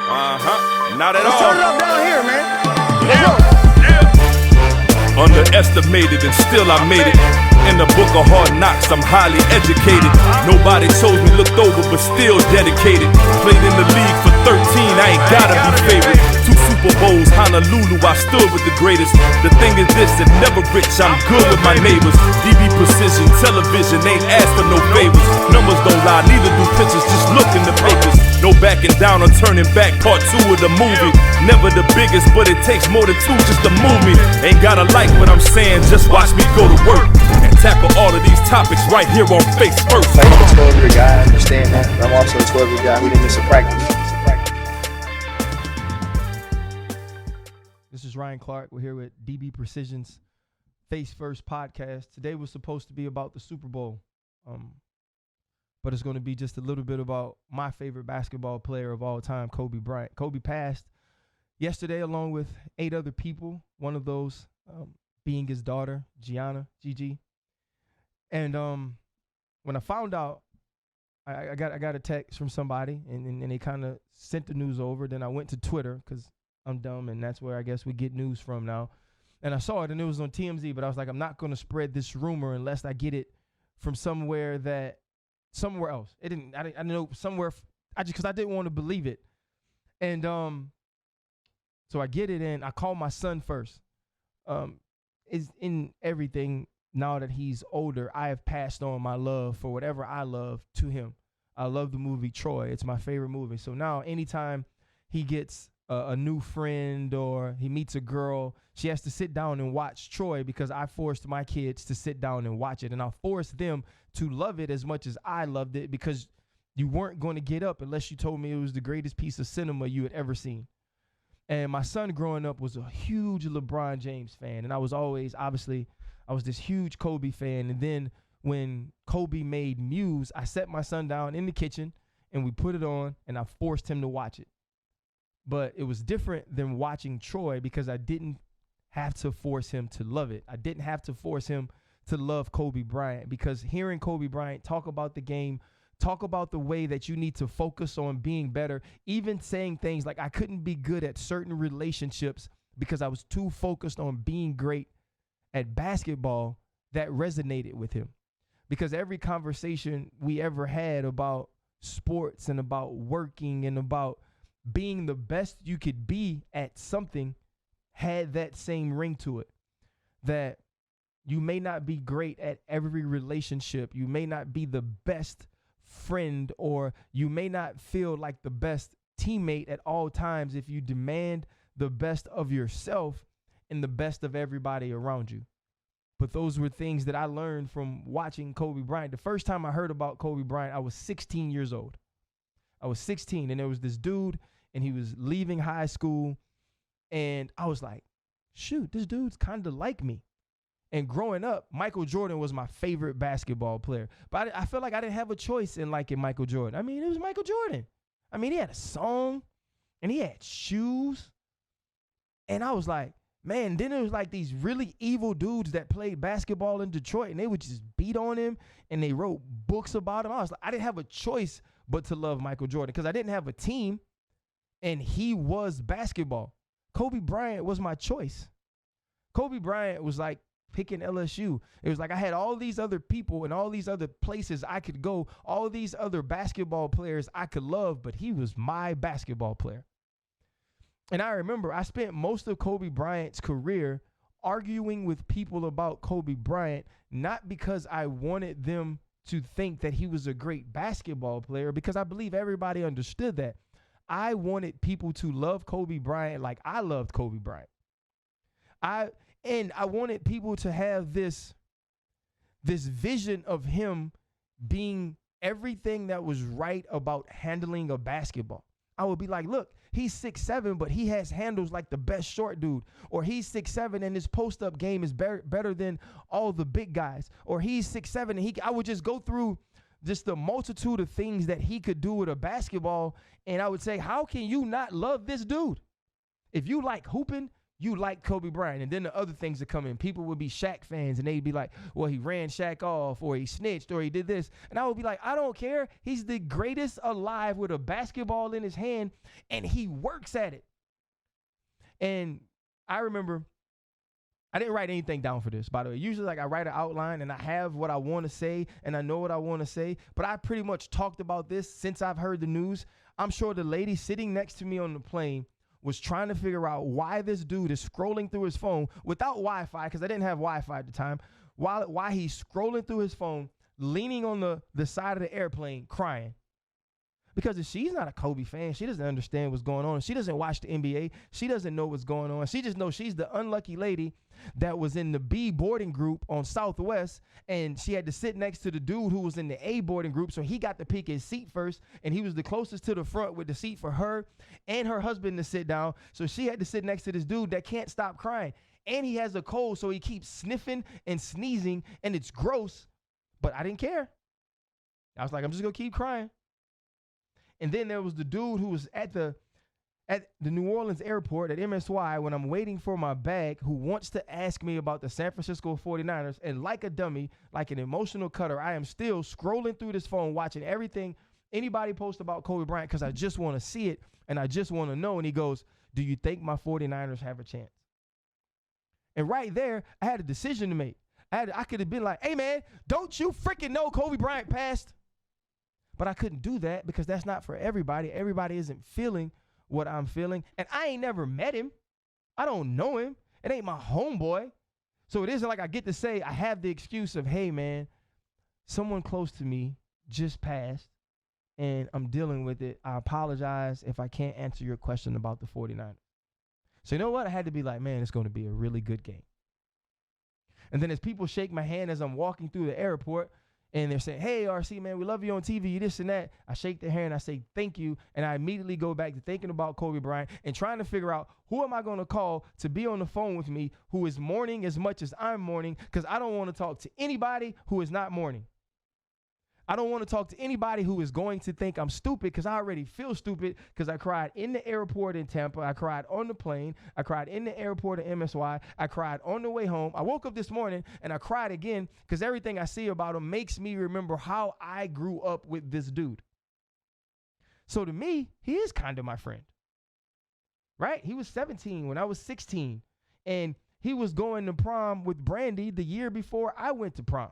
Not at all. Turn it up down here, man. Underestimated and still I made it. In the book of hard knocks, I'm highly educated. Nobody chose me, looked over, but still dedicated. Played in the league for 13, I ain't gotta be favorite. 2 Super Bowls, Honolulu, I stood with the greatest. The thing is this, that never rich, I'm good with my neighbors. DB Precision, television, ain't asked for no favors. Numbers don't lie, neither do pictures, just look in the papers. No backing down or turning back, part 2 of the movie. Never the biggest, but it takes more than 2 just to move me. Ain't gotta like what I'm saying, just watch me go to work and tackle all of these topics right here on Face First. Like, I'm a 12-year guy, I understand that. I'm also a 12-year guy who didn't miss a practice. This is Ryan Clark. We're here with DB Precision's Face First podcast. Today was supposed to be about the Super Bowl, but it's going to be just a little bit about my favorite basketball player of all time, Kobe Bryant. Kobe passed yesterday along with 8 other people, one of those being his daughter, Gigi. And when I found out, I got a text from somebody, and they kind of sent the news over. Then I went to Twitter because I'm dumb, and that's where I guess we get news from now. And I saw it, and it was on TMZ, but I was like, I'm not going to spread this rumor unless I get it from somewhere else. I didn't know somewhere. Because I didn't want to believe it. And so I get it, and I call my son first. Is in everything now that he's older, I have passed on my love for whatever I love to him. I love the movie Troy. It's my favorite movie. So now anytime he gets a new friend or he meets a girl, she has to sit down and watch Troy because I forced my kids to sit down and watch it. And I forced them to love it as much as I loved it because you weren't going to get up unless you told me it was the greatest piece of cinema you had ever seen. And my son growing up was a huge LeBron James fan. And I was always, obviously, I was this huge Kobe fan. And then when Kobe made Muse, I set my son down in the kitchen and we put it on and I forced him to watch it. But it was different than watching Troy because I didn't have to force him to love it. I didn't have to force him to love Kobe Bryant because hearing Kobe Bryant talk about the game, talk about the way that you need to focus on being better, even saying things like I couldn't be good at certain relationships because I was too focused on being great at basketball, that resonated with him. Because every conversation we ever had about sports and about working and about being the best you could be at something had that same ring to it. That you may not be great at every relationship. You may not be the best friend, or you may not feel like the best teammate at all times if you demand the best of yourself and the best of everybody around you. But those were things that I learned from watching Kobe Bryant. The first time I heard about Kobe Bryant, I was 16 years old. I was 16, and there was this dude, and he was leaving high school, and I was like, shoot, this dude's kind of like me. And growing up, Michael Jordan was my favorite basketball player. But I felt like I didn't have a choice in liking Michael Jordan. I mean, it was Michael Jordan. I mean, he had a song, and he had shoes. And I was like, man, then it was like these really evil dudes that played basketball in Detroit, and they would just beat on him, and they wrote books about him. I was like, I didn't have a choice but to love Michael Jordan because I didn't have a team, and he was basketball. Kobe Bryant was my choice. Kobe Bryant was like picking LSU. It was like I had all these other people and all these other places I could go, all these other basketball players I could love, but he was my basketball player. And I remember I spent most of Kobe Bryant's career arguing with people about Kobe Bryant, not because I wanted them to think that he was a great basketball player, because I believe everybody understood that. I wanted people to love Kobe Bryant like I loved Kobe Bryant. I wanted people to have this vision of him being everything that was right about handling a basketball. I would be like, look, he's 6'7", but he has handles like the best short dude. Or he's 6'7", and his post-up game is better than all the big guys. Or he's 6'7", and I would just go through just the multitude of things that he could do with a basketball, and I would say, how can you not love this dude? If you like hooping, you like Kobe Bryant. And then the other things that come in, people would be Shaq fans and they'd be like, well, he ran Shaq off, or he snitched, or he did this. And I would be like, I don't care. He's the greatest alive with a basketball in his hand, and he works at it. And I remember, I didn't write anything down for this, by the way. Usually, like, I write an outline and I have what I want to say and I know what I want to say. But I pretty much talked about this since I've heard the news. I'm sure the lady sitting next to me on the plane was trying to figure out why this dude is scrolling through his phone without Wi-Fi, because I didn't have Wi-Fi at the time, why he's scrolling through his phone, leaning on the side of the airplane, crying. Because if she's not a Kobe fan, she doesn't understand what's going on. She doesn't watch the NBA. She doesn't know what's going on. She just knows she's the unlucky lady that was in the B boarding group on Southwest, and she had to sit next to the dude who was in the A boarding group, so he got to pick his seat first, and he was the closest to the front with the seat for her and her husband to sit down, so she had to sit next to this dude that can't stop crying. And he has a cold, so he keeps sniffing and sneezing, and it's gross, but I didn't care. I was like, I'm just going to keep crying. And then there was the dude who was at the New Orleans airport at MSY when I'm waiting for my bag, who wants to ask me about the San Francisco 49ers. And like a dummy, like an emotional cutter, I am still scrolling through this phone, watching everything anybody post about Kobe Bryant, because I just want to see it and I just want to know. And he goes, do you think my 49ers have a chance? And right there, I had a decision to make. I could have been like, hey, man, don't you freaking know Kobe Bryant passed? But I couldn't do that because that's not for everybody. Everybody isn't feeling what I'm feeling. And I ain't never met him. I don't know him. It ain't my homeboy. So it isn't like I get to say I have the excuse of, hey, man, someone close to me just passed and I'm dealing with it. I apologize if I can't answer your question about the 49ers. So you know what? I had to be like, man, it's going to be a really good game. And then as people shake my hand as I'm walking through the airport, and they're saying, hey, RC, man, we love you on TV, this and that. I shake their hand, I say, thank you. And I immediately go back to thinking about Kobe Bryant and trying to figure out who am I going to call to be on the phone with me who is mourning as much as I'm mourning, because I don't want to talk to anybody who is not mourning. I don't want to talk to anybody who is going to think I'm stupid, because I already feel stupid because I cried in the airport in Tampa. I cried on the plane. I cried in the airport at MSY. I cried on the way home. I woke up this morning and I cried again because everything I see about him makes me remember how I grew up with this dude. So to me, he is kind of my friend, right? He was 17 when I was 16, and he was going to prom with Brandy the year before I went to prom.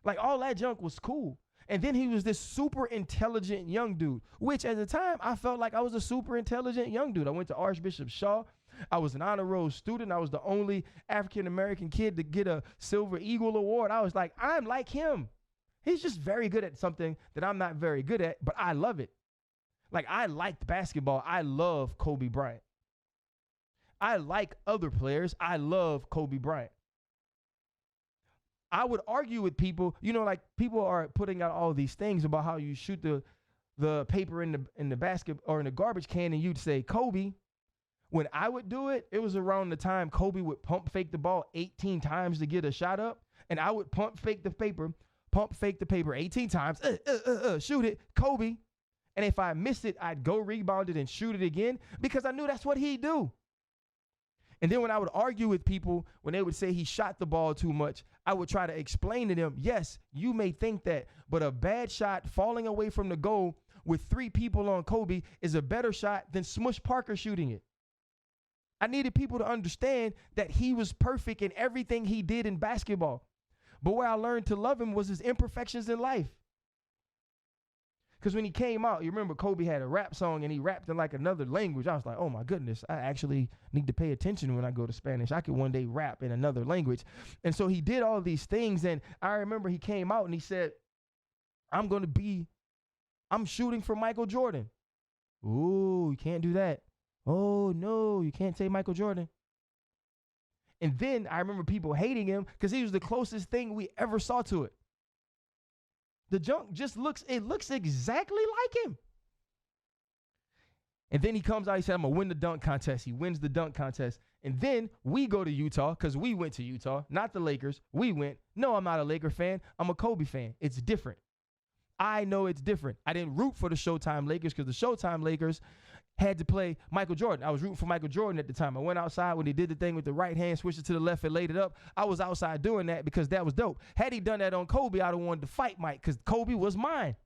Like, all that junk was cool. And then he was this super intelligent young dude, which at the time I felt like I was a super intelligent young dude. I went to Archbishop Shaw. I was an honor roll student. I was the only African-American kid to get a Silver Eagle Award. I was like, I'm like him. He's just very good at something that I'm not very good at, but I love it. Like, I liked basketball. I love Kobe Bryant. I like other players. I love Kobe Bryant. I would argue with people, you know, like, people are putting out all these things about how you shoot the paper in the basket or in the garbage can, and you'd say Kobe. When I would do it, it was around the time Kobe would pump fake the ball 18 times to get a shot up, and I would pump fake the paper 18 times, shoot it, Kobe. And if I missed it, I'd go rebound it and shoot it again, because I knew that's what he'd do. And then when I would argue with people, when they would say he shot the ball too much, I would try to explain to them, yes, you may think that, but a bad shot falling away from the goal with 3 people on Kobe is a better shot than Smush Parker shooting it. I needed people to understand that he was perfect in everything he did in basketball. But where I learned to love him was his imperfections in life. Because when he came out, you remember Kobe had a rap song and he rapped in like another language. I was like, oh my goodness, I actually need to pay attention when I go to Spanish. I could one day rap in another language. And so he did all these things. And I remember he came out and he said, I'm shooting for Michael Jordan. Ooh, you can't do that. Oh no, you can't say Michael Jordan. And then I remember people hating him because he was the closest thing we ever saw to it. The junk just looks exactly like him. And then he comes out, he said, I'm going to win the dunk contest. He wins the dunk contest. And then we go to Utah, because we went to Utah, not the Lakers. We went. No, I'm not a Laker fan. I'm a Kobe fan. It's different. I know it's different. I didn't root for the Showtime Lakers because the Showtime Lakers had to play Michael Jordan. I was rooting for Michael Jordan at the time. I went outside when he did the thing with the right hand, switched it to the left and laid it up. I was outside doing that because that was dope. Had he done that on Kobe, I'd have wanted to fight Mike because Kobe was mine.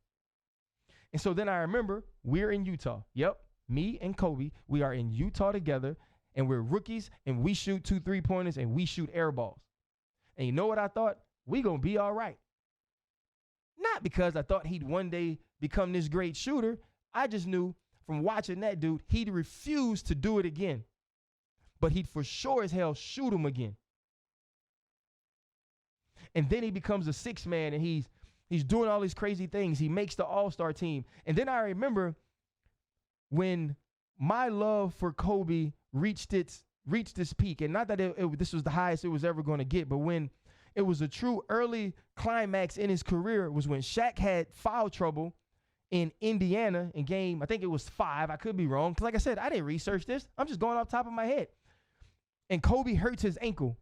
And so then I remember we're in Utah. Yep, me and Kobe, we are in Utah together, and we're rookies, and we shoot 2 3-pointers, and we shoot air balls. And you know what I thought? We gonna be all right. Not because I thought he'd one day become this great shooter. I just knew from watching that dude, he'd refuse to do it again. But he'd for sure as hell shoot him again. And then he becomes a 6 man, and he's doing all these crazy things. He makes the All-Star team. And then I remember when my love for Kobe reached its peak, and not that this was the highest it was ever going to get, but when it was a true early climax in his career was when Shaq had foul trouble in Indiana in game, I think it was 5. I could be wrong. Because like I said, I didn't research this. I'm just going off the top of my head. And Kobe hurts his ankle,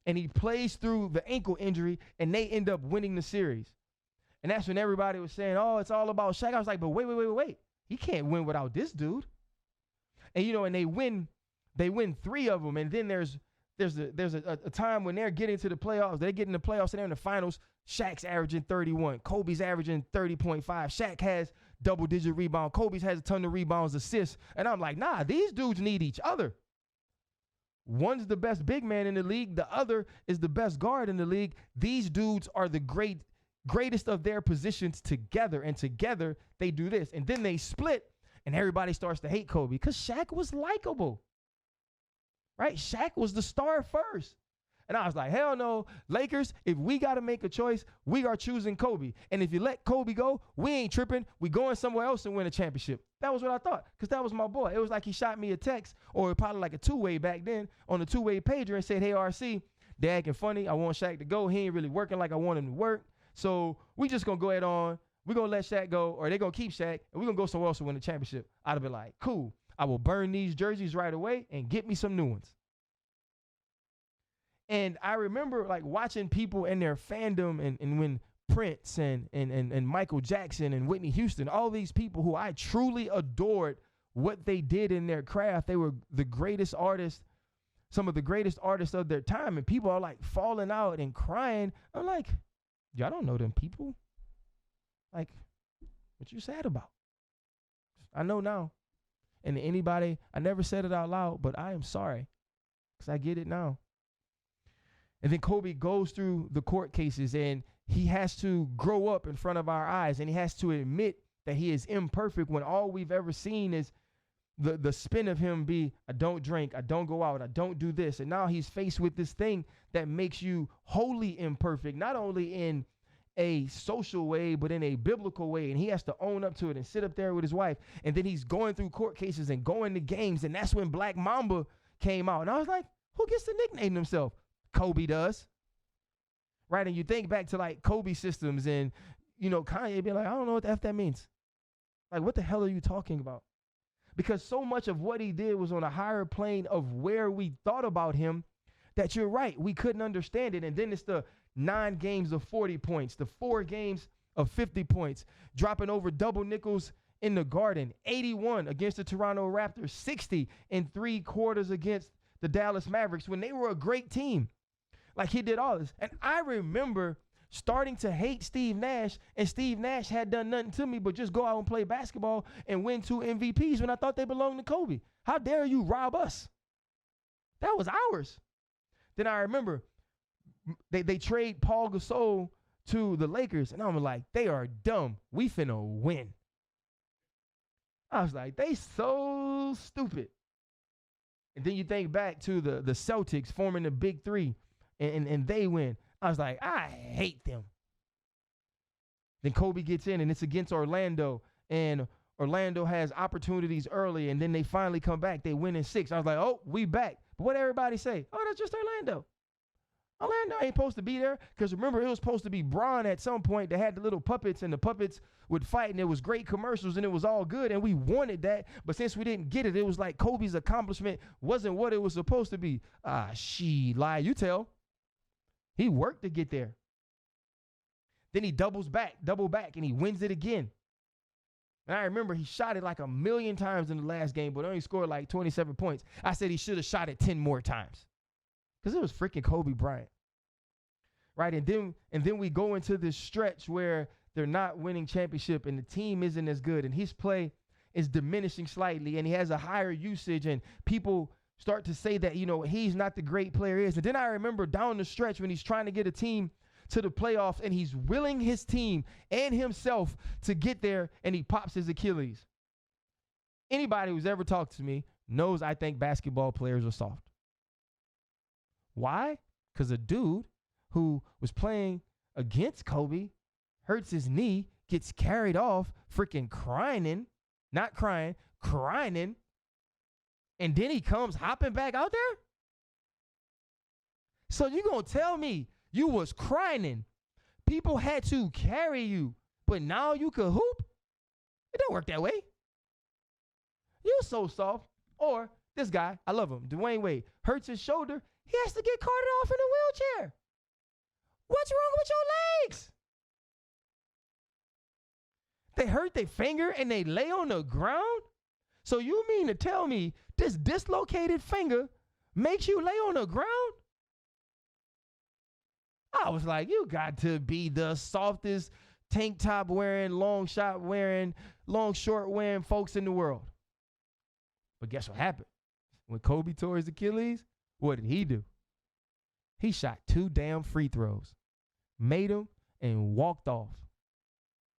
and he plays through the ankle injury, and they end up winning the series. And that's when everybody was saying, oh, it's all about Shaq. I was like, but wait. He can't win without this dude. And, you know, and they win 3 of them. And then there's a time when they're getting to the playoffs. They get in the playoffs and they're in the finals. Shaq's averaging 31. Kobe's averaging 30.5. Shaq has double-digit rebound. Kobe's has a ton of rebounds, assists. And I'm like, nah, these dudes need each other. One's the best big man in the league. The other is the best guard in the league. These dudes are the greatest of their positions together. And together, they do this. And then they split, and everybody starts to hate Kobe because Shaq was likable. Right? Shaq was the star first. And I was like, hell no, Lakers, if we got to make a choice, we are choosing Kobe. And if you let Kobe go, we ain't tripping. We going somewhere else and win a championship. That was what I thought, because that was my boy. It was like he shot me a text, or probably like a 2-way back then, on a 2-way pager and said, hey, RC, they acting funny. I want Shaq to go. He ain't really working like I want him to work. So we just going to go ahead on. We're going to let Shaq go, or they going to keep Shaq, and we're going to go somewhere else and win the championship. I'd have been like, cool. I will burn these jerseys right away and get me some new ones. And I remember like watching people in their fandom and when Prince and Michael Jackson and Whitney Houston, all these people who I truly adored what they did in their craft. They were the greatest artists, some of the greatest artists of their time. And people are like falling out and crying. I'm like, y'all don't know them people. Like, what you sad about? I know now. And anybody, I never said it out loud, but I am sorry, because I get it now. And then Kobe goes through the court cases, and he has to grow up in front of our eyes, and he has to admit that he is imperfect when all we've ever seen is the spin of him be, I don't drink, I don't go out, I don't do this. And now he's faced with this thing that makes you wholly imperfect, not only in a social way, but in a biblical way. And he has to own up to it and sit up there with his wife. And then he's going through court cases and going to games. And that's when Black Mamba came out. And I was like, who gets to nickname himself? Kobe does. Right? And you think back to like Kobe systems, and, you know, Kanye be like, I don't know what the F that means. Like, what the hell are you talking about? Because so much of what he did was on a higher plane of where we thought about him that you're right, we couldn't understand it. And then it's the 9 games of 40 points, the 4 games of 50 points, dropping over double nickels in the Garden, 81 against the Toronto Raptors, 60 in 3 quarters against the Dallas Mavericks when they were a great team. Like, he did all this. And I remember starting to hate Steve Nash, and Steve Nash had done nothing to me but just go out and play basketball and win 2 MVPs when I thought they belonged to Kobe. How dare you rob us? That was ours. Then I remember they trade Paul Gasol to the Lakers, and I'm like, they are dumb. We finna win. I was like, they so stupid. And then you think back to the Celtics forming the Big Three, and they win. I was like, I hate them. Then Kobe gets in, and it's against Orlando, and Orlando has opportunities early, and then they finally come back. They win in 6. I was like, oh, we back. But what everybody say? Oh, that's just Orlando. Orlando ain't supposed to be there, because remember, it was supposed to be Bron at some point that had the little puppets, and the puppets would fight, and it was great commercials, and it was all good, and we wanted that. But since we didn't get it, it was like Kobe's accomplishment wasn't what it was supposed to be. Lie, you tell. He worked to get there. Then he double back, and he wins it again. And I remember he shot it like 1,000,000 times in the last game, but only scored like 27 points. I said he should have shot it 10 more times because it was freaking Kobe Bryant. Right, and then we go into this stretch where they're not winning championship and the team isn't as good and his play is diminishing slightly and he has a higher usage and people start to say that, he's not the great player he is. And then I remember down the stretch when he's trying to get a team to the playoffs and he's willing his team and himself to get there and he pops his Achilles. Anybody who's ever talked to me knows I think basketball players are soft. Why? Because a dude who was playing against Kobe hurts his knee, gets carried off, freaking crying, and then he comes hopping back out there? So you gonna tell me you was crying, people had to carry you, but now you could hoop? It don't work that way. You so soft. Or this guy, I love him, Dwayne Wade, hurts his shoulder, he has to get carted off in a wheelchair. What's wrong with your legs? They hurt their finger and they lay on the ground? So you mean to tell me this dislocated finger makes you lay on the ground? I was like, you got to be the softest tank top wearing, long short wearing folks in the world. But guess what happened? When Kobe tore his Achilles, what did he do? He shot 2 damn free throws, made them, and walked off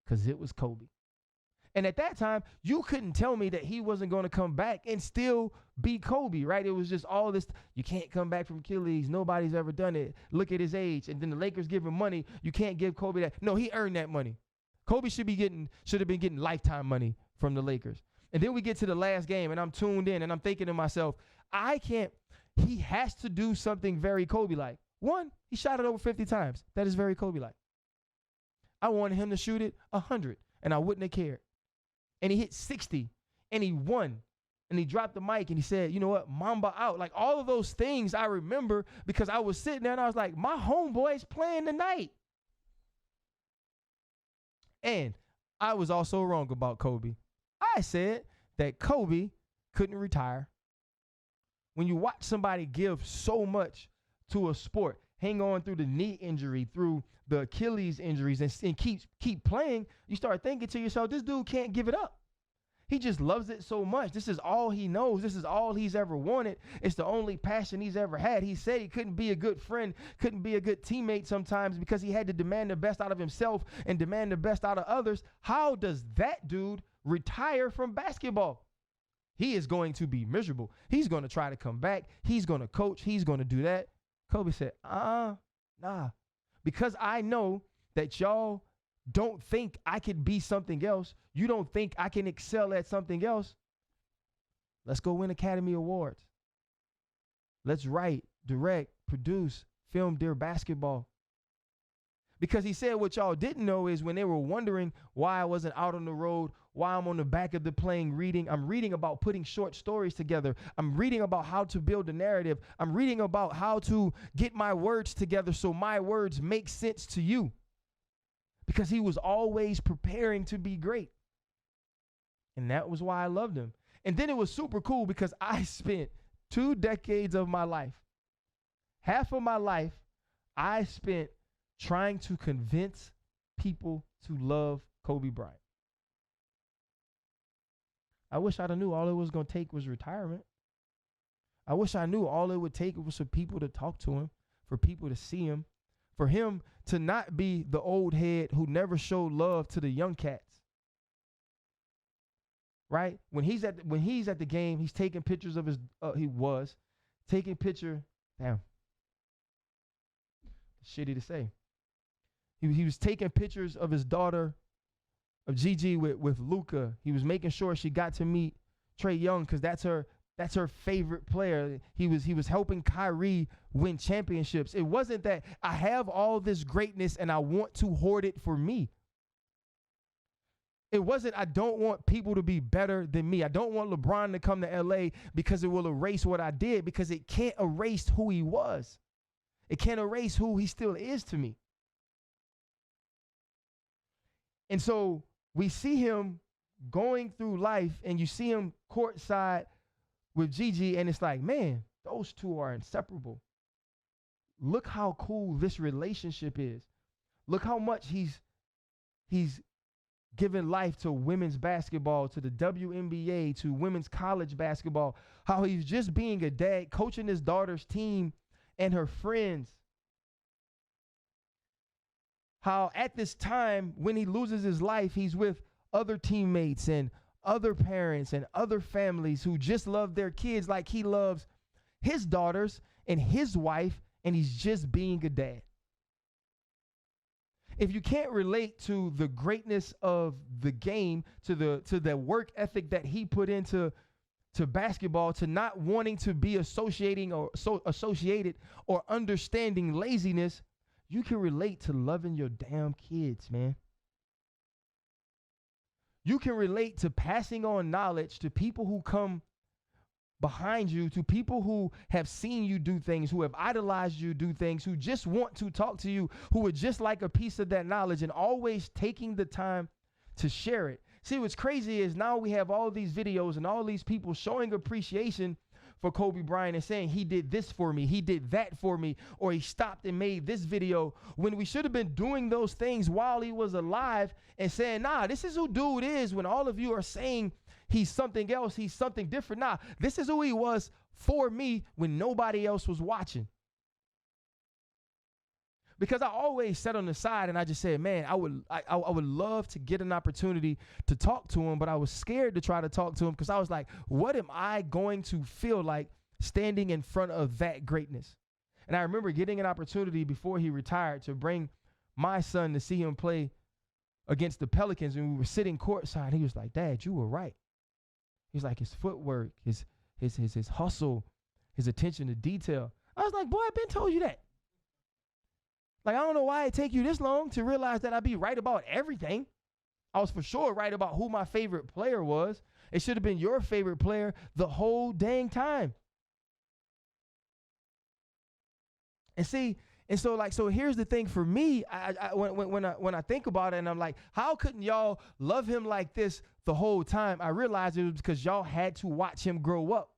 because it was Kobe. And at that time, you couldn't tell me that he wasn't going to come back and still be Kobe, right? It was just all this, you can't come back from Achilles. Nobody's ever done it. Look at his age. And then the Lakers give him money. You can't give Kobe that. No, he earned that money. Kobe should have been getting lifetime money from the Lakers. And then we get to the last game, and I'm tuned in, and I'm thinking to myself, he has to do something very Kobe-like. One, he shot it over 50 times. That is very Kobe-like. I wanted him to shoot it 100, and I wouldn't have cared. And he hit 60, and he won. And he dropped the mic, and he said, you know what, Mamba out. Like, all of those things I remember because I was sitting there, and I was like, my homeboy's playing tonight. And I was also wrong about Kobe. I said that Kobe couldn't retire. When you watch somebody give so much to a sport, hang on through the knee injury, through the Achilles injuries, and keep playing, you start thinking to yourself, this dude can't give it up. He just loves it so much. This is all he knows. This is all he's ever wanted. It's the only passion he's ever had. He said he couldn't be a good friend, couldn't be a good teammate sometimes because he had to demand the best out of himself and demand the best out of others. How does that dude retire from basketball? He is going to be miserable. He's going to try to come back. He's going to coach. He's going to do that. Kobe said, nah. Because I know that y'all don't think I could be something else. You don't think I can excel at something else. Let's go win Academy Awards. Let's write, direct, produce, film their basketball. Because he said what y'all didn't know is when they were wondering why I wasn't out on the road, why I'm on the back of the plane reading, I'm reading about putting short stories together. I'm reading about how to build a narrative. I'm reading about how to get my words together so my words make sense to you. Because he was always preparing to be great. And that was why I loved him. And then it was super cool because I spent 2 decades of my life, half of my life, I spent trying to convince people to love Kobe Bryant. I wish I'd have knew all it was going to take was retirement. I wish I knew all it would take was for people to talk to him, for people to see him, for him to not be the old head who never showed love to the young cats. Right? When he's at the game, he's taking pictures of his damn. Shitty to say. He was taking pictures of his daughter, of Gigi with Luca. He was making sure she got to meet Trae Young because that's her favorite player. He was helping Kyrie win championships. It wasn't that I have all this greatness and I want to hoard it for me. It wasn't I don't want people to be better than me. I don't want LeBron to come to LA because it will erase what I did, because it can't erase who he was. It can't erase who he still is to me. And so we see him going through life, and you see him courtside with Gigi, and it's like, man, those two are inseparable. Look how cool this relationship is. Look how much he's given life to women's basketball, to the WNBA, to women's college basketball. How he's just being a dad, coaching his daughter's team and her friends. How at this time, when he loses his life, he's with other teammates and other parents and other families who just love their kids like he loves his daughters and his wife, and he's just being a dad. If you can't relate to the greatness of the game, to the work ethic that he put into basketball, to not wanting to be associated or understanding laziness, you can relate to loving your damn kids, man. You can relate to passing on knowledge to people who come behind you, to people who have seen you do things, who have idolized you do things, who just want to talk to you, who would just like a piece of that knowledge, and always taking the time to share it. See, what's crazy is now we have all these videos and all these people showing appreciation for Kobe Bryant and saying he did this for me, he did that for me, or he stopped and made this video, when we should have been doing those things while he was alive and saying, nah, this is who dude is, when all of you are saying he's something else, he's something different. Nah, this is who he was for me when nobody else was watching. Because I always sat on the side and I just said, man, I would love to get an opportunity to talk to him, but I was scared to try to talk to him because I was like, what am I going to feel like standing in front of that greatness? And I remember getting an opportunity before he retired to bring my son to see him play against the Pelicans, and we were sitting courtside. He was like, Dad, you were right. He's like, his footwork, his hustle, his attention to detail. I was like, boy, I've been told you that. Like, I don't know why it take you this long to realize that I'd be right about everything. I was for sure right about who my favorite player was. It should have been your favorite player the whole dang time. And see, and so here's the thing for me. When I think about it, and I'm like, how couldn't y'all love him like this the whole time? I realized it was because y'all had to watch him grow up.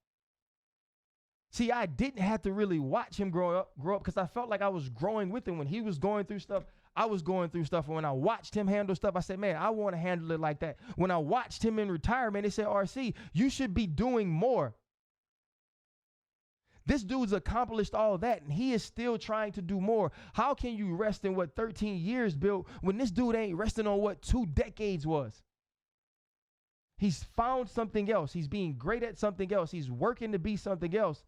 See, I didn't have to really watch him grow up because I felt like I was growing with him. When he was going through stuff, I was going through stuff. And when I watched him handle stuff, I said, man, I want to handle it like that. When I watched him in retirement, they said, RC, you should be doing more. This dude's accomplished all that, and he is still trying to do more. How can you rest in what 13 years built when this dude ain't resting on what 2 decades was? He's found something else. He's being great at something else. He's working to be something else,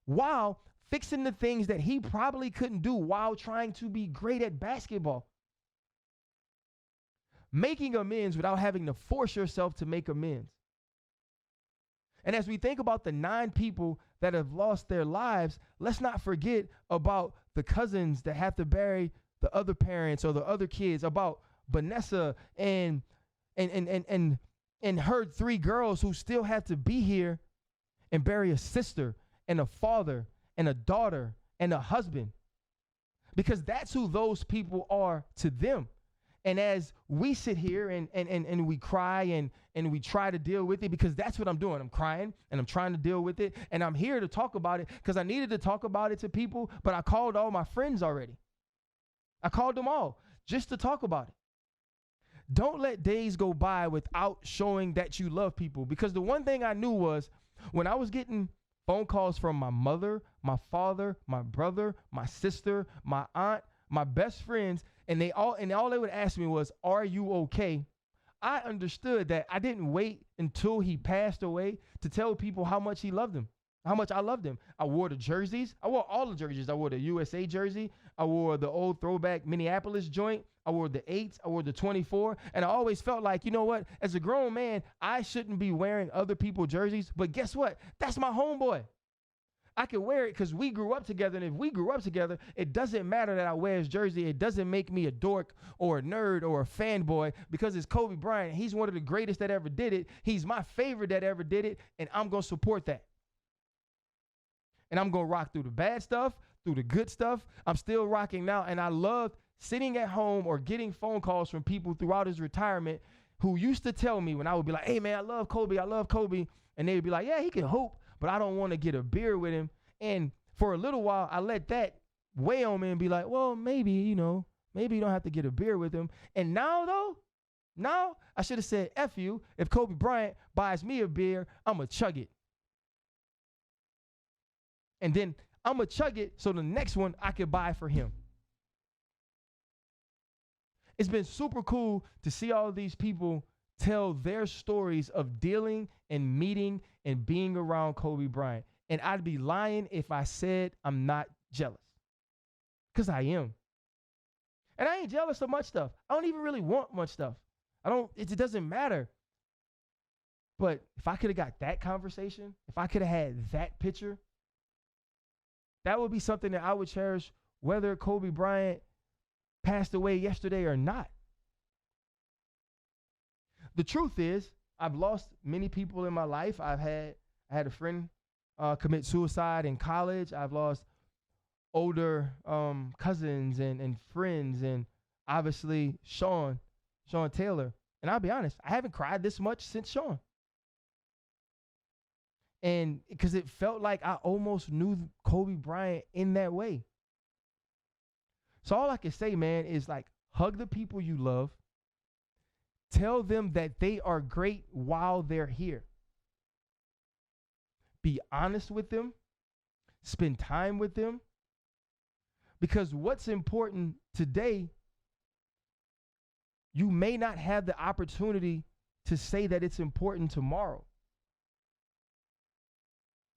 while fixing the things that he probably couldn't do while trying to be great at basketball. Making amends without having to force yourself to make amends. And as we think about the 9 people that have lost their lives, let's not forget about the cousins that have to bury the other parents or the other kids, about Vanessa and her 3 girls who still have to be here and bury a sister and a father and a daughter and a husband, because that's who those people are to them. And as we sit here and we cry and we try to deal with it, because that's what I'm doing. I'm crying and I'm trying to deal with it. And I'm here to talk about it because I needed to talk about it to people, but I called all my friends already. I called them all just to talk about it. Don't let days go by without showing that you love people, because the one thing I knew was when I was getting phone calls from my mother, my father, my brother, my sister, my aunt, my best friends, and all they would ask me was, are you okay? I understood that I didn't wait until he passed away to tell people how much he loved them, how much I loved him. I wore the jerseys. I wore all the jerseys. I wore the USA jersey. I wore the old throwback Minneapolis joint. I wore the 8s. I wore the 24. And I always felt like, you know what? As a grown man, I shouldn't be wearing other people's jerseys. But guess what? That's my homeboy. I can wear it because we grew up together. And if we grew up together, it doesn't matter that I wear his jersey. It doesn't make me a dork or a nerd or a fanboy, because it's Kobe Bryant. He's one of the greatest that ever did it. He's my favorite that ever did it. And I'm going to support that. And I'm going to rock through the bad stuff, through the good stuff. I'm still rocking now. And I love sitting at home or getting phone calls from people throughout his retirement who used to tell me when I would be like, hey, man, I love Kobe. And they would be like, yeah, he can hoop, but I don't want to get a beer with him. And for a little while, I let that weigh on me and be like, well, maybe you don't have to get a beer with him. And now I should have said, F you. If Kobe Bryant buys me a beer, I'm going to chug it. And then I'm going to chug it so the next one I can buy for him. It's been super cool to see all of these people tell their stories of dealing and meeting and being around Kobe Bryant. And I'd be lying if I said I'm not jealous. Because I am. And I ain't jealous of much stuff. I don't even really want much stuff. It doesn't matter. But if I could have got that conversation, if I could have had that picture, that would be something that I would cherish whether Kobe Bryant passed away yesterday or not. The truth is, I've lost many people in my life. I had a friend commit suicide in college. I've lost older cousins and friends, and obviously Sean Taylor. And I'll be honest, I haven't cried this much since Sean. And because it felt like I almost knew Kobe Bryant in that way. So all I can say, man, is like hug the people you love. Tell them that they are great while they're here. Be honest with them. Spend time with them. Because what's important today, you may not have the opportunity to say that it's important tomorrow.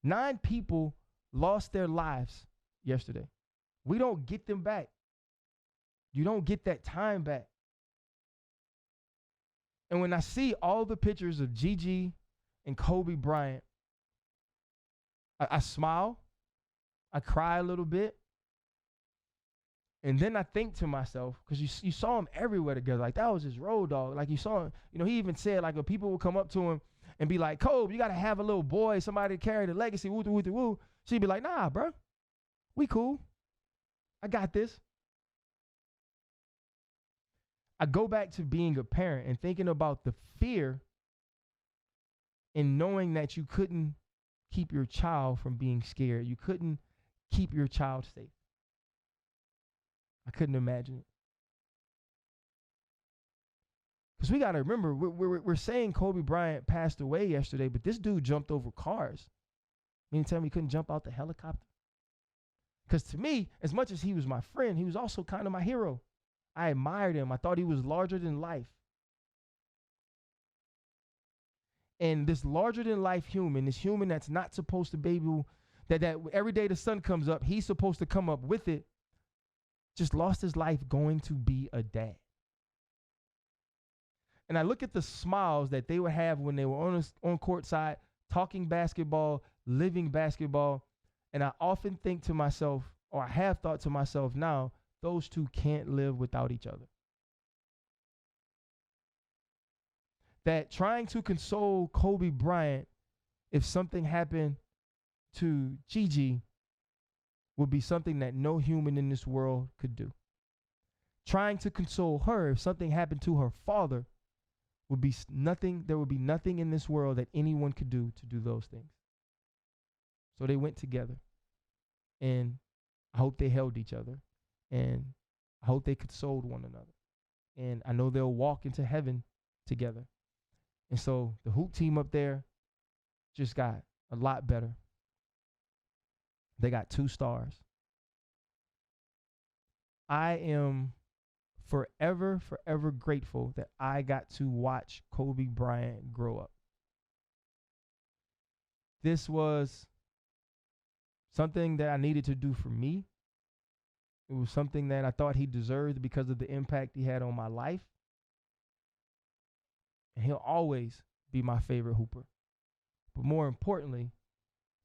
9 people lost their lives yesterday. We don't get them back. You don't get that time back. And when I see all the pictures of Gigi and Kobe Bryant, I smile, I cry a little bit, and then I think to myself, because you saw him everywhere together, like that was his road dog. Like you saw him, he even said like when people would come up to him and be like, Kobe, you got to have a little boy, somebody to carry the legacy, woo, woo, woo, woo. She'd be like, nah, bro, we cool. I got this. I go back to being a parent and thinking about the fear in knowing that you couldn't keep your child from being scared. You couldn't keep your child safe. I couldn't imagine it. Because we got to remember, we're saying Kobe Bryant passed away yesterday, but this dude jumped over cars. Meaning tell me he couldn't jump out the helicopter? Because to me, as much as he was my friend, he was also kind of my hero. I admired him. I thought he was larger than life. And this larger than life human, this human that's not supposed to baby, that every day the sun comes up, he's supposed to come up with it, just lost his life going to be a dad. And I look at the smiles that they would have when they were on court side, talking basketball, living basketball. And I often think to myself, or I have thought to myself now, those two can't live without each other. That trying to console Kobe Bryant if something happened to Gigi would be something that no human in this world could do. Trying to console her if something happened to her father would be nothing. There would be nothing in this world that anyone could do to do those things. So they went together, and I hope they held each other, and I hope they consoled one another. And I know they'll walk into heaven together. And so the hoop team up there just got a lot better. They got 2 stars. I am forever grateful that I got to watch Kobe Bryant grow up. This was something that I needed to do for me. It was something that I thought he deserved because of the impact he had on my life. And he'll always be my favorite hooper. But more importantly,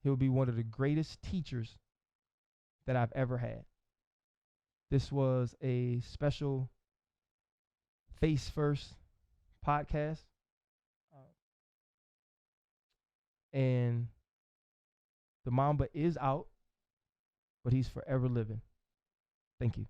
he'll be one of the greatest teachers that I've ever had. This was a special Face First podcast. And the Mamba is out, but he's forever living. Thank you.